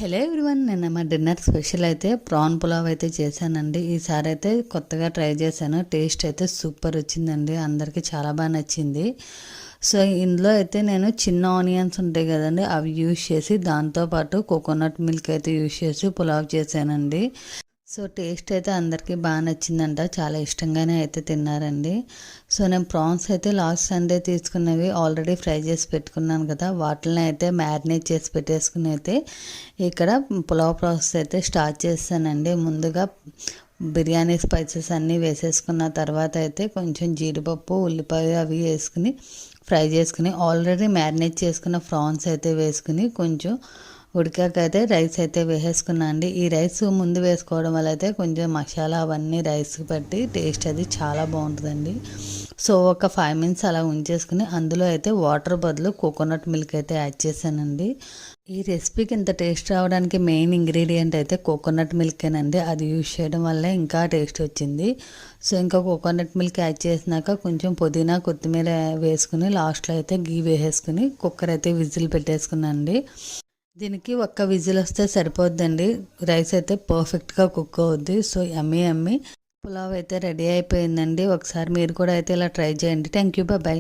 Hello everyone, నేను మా dinner special అయితే ప్రాన్ పులావ్ అయితే చేశానండి. ఈసారి అయితే కొత్తగా ట్రై చేశాను. టేస్ట్ అయితే సూపర్ వచ్చిందండి. అందరికీ చాలా బాగా నచ్చింది. సో ఇందులో అయితే నేను చిన్న ఆనియన్స్ ఉంటాయి కదండి, అవి యూజ్ చేసి దాంతోపాటు కోకోనట్ మిల్క్ అయితే యూజ్ చేసి పులావ్ చేశానండి. సో టేస్ట్ అయితే అందరికీ బాగా నచ్చిందంట, చాలా ఇష్టంగానే అయితే తిన్నారండి. సో నేను ప్రాన్స్ అయితే లాస్ట్ సండే తీసుకున్నవి ఆల్రెడీ ఫ్రై చేసి పెట్టుకున్నాను కదా, వాటిని అయితే మ్యారినేట్ చేసి పెట్టేసుకుని అయితే ఇక్కడ పులావ్ ప్రాసెస్ అయితే స్టార్ట్ చేస్తానండి. ముందుగా బిర్యానీ స్పైసెస్ అన్నీ వేసేసుకున్న తర్వాత అయితే కొంచెం జీడిపప్పు, ఉల్లిపాయ అవి వేసుకుని ఫ్రై చేసుకుని ఆల్రెడీ మ్యారినేట్ చేసుకున్న ప్రాన్స్ అయితే వేసుకుని కొంచెం ఉడికాకైతే రైస్ అయితే వేసేసుకున్నా అండి. ఈ రైస్ ముందు వేసుకోవడం వల్ల అయితే కొంచెం మసాలా అవన్నీ రైస్కి పట్టి టేస్ట్ అది చాలా బాగుంటుందండి. సో ఒక 5 మినిట్స్ అలా ఉంచేసుకుని అందులో అయితే వాటర్ బదులు కోకోనట్ మిల్క్ అయితే యాడ్ చేశానండి. ఈ రెసిపీకి ఇంత టేస్ట్ రావడానికి మెయిన్ ఇంగ్రీడియంట్ అయితే కోకోనట్ మిల్కేనండి. అది యూజ్ చేయడం వల్ల ఇంకా టేస్ట్ వచ్చింది. సో ఇంకా కోకోనట్ మిల్క్ యాడ్ చేసినాక కొంచెం పుదీనా, కొత్తిమీర వేసుకుని లాస్ట్లో అయితే గీ వేసేసుకుని కుక్కర్ అయితే విజిల్ పెట్టేసుకున్నానండి. దీనికి ఒక్క విజిల్ వస్తే సరిపోద్దండి. రైస్ అయితే పర్ఫెక్ట్గా కుక్ అవుద్ది. సో యమ్మీ పులావ్ అయితే రెడీ అయిపోయిందండి. ఒకసారి మీరు కూడా అయితే ఇలా ట్రై చేయండి. Thank you, bye.